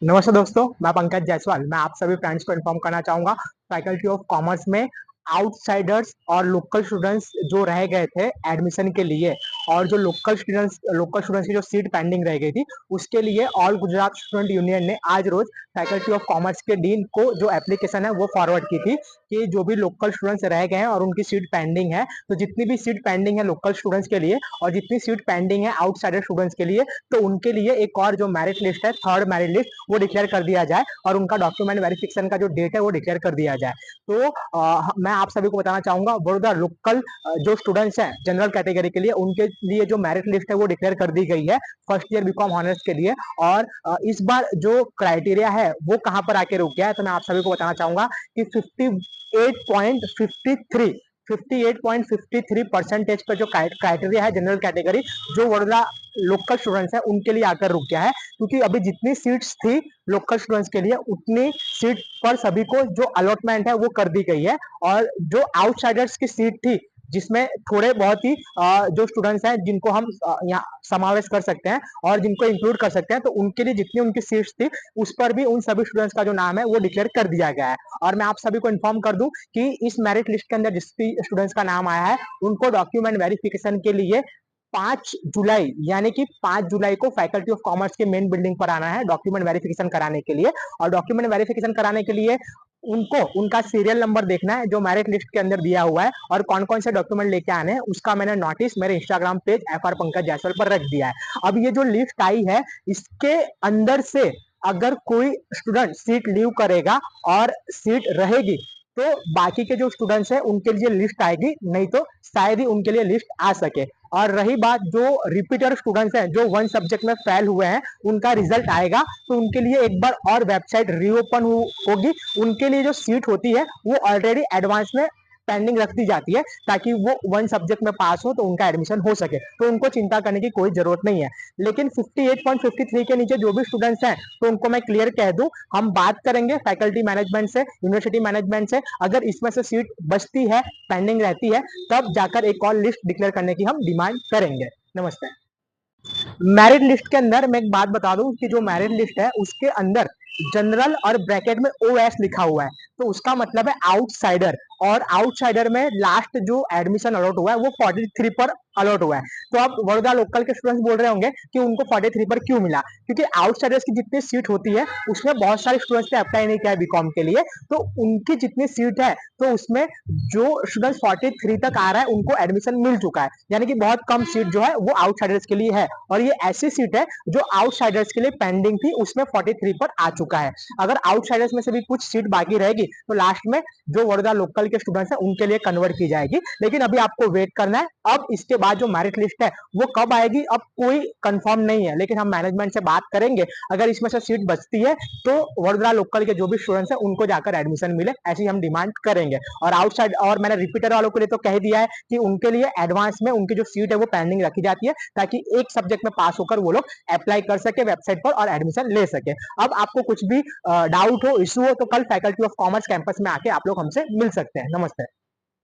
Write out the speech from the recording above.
नमस्ते दोस्तों, मैं पंकज जायसवाल। मैं आप सभी फ्रेंड्स को इन्फॉर्म करना चाहूँगा, फैकल्टी ऑफ कॉमर्स में आउटसाइडर्स और लोकल स्टूडेंट्स जो रह गए थे एडमिशन के लिए, और जो लोकल स्टूडेंट्स की जो सीट पेंडिंग रह गई थी, उसके लिए ऑल गुजरात स्टूडेंट यूनियन ने आज रोज फैकल्टी ऑफ कॉमर्स के डीन को जो एप्लीकेशन है वो फॉरवर्ड की थी कि जो भी लोकल स्टूडेंट्स रह गए हैं और उनकी सीट पेंडिंग है, तो जितनी भी सीट पेंडिंग है लोकल स्टूडेंट्स के लिए और जितनी सीट पेंडिंग है आउटसाइडर स्टूडेंट्स के लिए, तो उनके लिए एक और जो मेरिट लिस्ट है, थर्ड मेरिट लिस्ट, वो डिक्लेयर कर दिया जाए और उनका डॉक्यूमेंट वेरिफिकेशन का जो डेट है वो डिक्लेयर कर दिया जाए। तो मैं आप सभी को बताना चाहूंगा, बड़ौदा लोकल जो स्टूडेंट्स हैं जनरल कैटेगरी के लिए, उनके लिए जो मेरिट लिस्ट है वो डिक्लेयर कर दी गई है फर्स्ट ईयर बीकॉम ऑनर्स के लिए। और इस बार जो क्राइटेरिया है वो कहां पर आके रुक गया है, तो मैं आप सभी को बताना चाहूंगा कि 58.53 परसेंटेज पर जो क्राइटेरिया है जनरल कैटेगरी, जो वडोदरा लोकल स्टूडेंट्स है उनके लिए आकर रुक गया है, क्योंकि अभी जितनी सीट्स थी लोकल स्टूडेंट्स के लिए उतनी सीट पर सभी को जो अलॉटमेंट है वो कर दी गई है। और जो आउटसाइडर्स की सीट थी, जिसमें थोड़े बहुत ही जो स्टूडेंट्स हैं जिनको हम यहाँ समावेश कर सकते हैं और जिनको इंक्लूड कर सकते हैं, तो उनके लिए जितनी उनकी सीट्स थी उस पर भी उन सभी स्टूडेंट्स का जो नाम है वो डिक्लेयर कर दिया गया है। और मैं आप सभी को इन्फॉर्म कर दूं कि इस मेरिट लिस्ट के अंदर जिस भी स्टूडेंट्स का नाम आया है, उनको डॉक्यूमेंट वेरिफिकेशन के लिए 5 जुलाई, यानी कि 5 जुलाई को फैकल्टी ऑफ कॉमर्स के मेन बिल्डिंग पर आना है डॉक्यूमेंट वेरिफिकेशन कराने के लिए। और डॉक्यूमेंट वेरिफिकेशन कराने के लिए उनको उनका सीरियल नंबर देखना है जो मेरिट लिस्ट के अंदर दिया हुआ है, और कौन कौन से डॉक्यूमेंट लेके आने हैं उसका मैंने नोटिस मेरे Instagram page FR Pankaj Jaiswal पर रख दिया है। अब ये जो लिस्ट आई है, इसके अंदर से अगर कोई स्टूडेंट सीट लीव करेगा और सीट रहेगी, तो बाकी के जो स्टूडेंट्स हैं उनके लिए लिस्ट आएगी, नहीं तो शायद ही उनके लिए लिस्ट आ सके। और रही बात जो रिपीटर स्टूडेंट्स हैं जो वन सब्जेक्ट में फेल हुए हैं, उनका रिजल्ट आएगा तो उनके लिए एक बार और वेबसाइट रीओपन होगी। उनके लिए जो सीट होती है वो ऑलरेडी एडवांस में पेंडिंग रख दी जाती है, ताकि वो वन सब्जेक्ट में पास हो तो उनका एडमिशन हो सके, तो उनको चिंता करने की कोई जरूरत नहीं है। लेकिन 58.53 के नीचे जो भी स्टूडेंट्स हैं, तो उनको मैं क्लियर कह दूं, हम बात करेंगे फैकल्टी मैनेजमेंट से, यूनिवर्सिटी मैनेजमेंट से, अगर इसमें से सीट बचती है, पेंडिंग रहती है, तब जाकर एक और लिस्ट डिक्लेयर करने की हम डिमांड करेंगे। नमस्ते। मैरिट लिस्ट के अंदर मैं एक बात बता दूं कि जो मैरिट लिस्ट है उसके अंदर जनरल और ब्रैकेट में OS लिखा हुआ है, तो उसका मतलब है आउटसाइडर। और आउटसाइडर में लास्ट जो एडमिशन अलॉट हुआ है वो 43 पर अलॉट हुआ है। तो अब वडोदरा लोकल के स्टूडेंट्स बोल रहे होंगे कि उनको 43 पर क्यों मिला, क्योंकि आउटसाइडर्स की जितनी सीट होती है उसमें बहुत सारे स्टूडेंट्स ने अप्लाई नहीं किया है बीकॉम के लिए, तो उनकी जितनी सीट है तो उसमें जो स्टूडेंट 43 तक आ रहा है उनको एडमिशन मिल चुका है, यानी कि बहुत कम सीट जो है वो आउटसाइडर्स के लिए है। और ये ऐसी सीट है जो आउटसाइडर्स के लिए पेंडिंग थी, उसमें 43 पर आ चुका है। अगर आउटसाइडर्स में से भी कुछ सीट बाकी रहेगी तो लास्ट में जो वडोदरा लोकल के स्टूडेंट्स है उनके लिए कन्वर्ट की जाएगी। लेकिन अभी आपको वेट करना है, अब इसके बाद जो मेरिट लिस्ट है वो कब आएगी अब कोई कंफर्म नहीं है, लेकिन हम मैनेजमेंट से बात करेंगे, अगर इसमें से सीट बचती है तो वडोदरा लोकल के जो भी स्टूडेंट्स है उनको जाकर एडमिशन मिले, ऐसी हम डिमांड करेंगे। और आउटसाइड और मैंने रिपीटर वालों के लिए तो कह दिया है कि उनके लिए एडवांस में उनकी जो सीट है वो पेंडिंग रखी जाती है, ताकि एक सब्जेक्ट में पास होकर वो लोग अप्लाई कर सके वेबसाइट पर और एडमिशन ले सके। अब आपको कुछ भी डाउट हो, इशू हो, तो कल फैकल्टी ऑफ कॉमर्स कैंपस में आके आप लोग हमसे मिल सकते हैं। नमस्ते।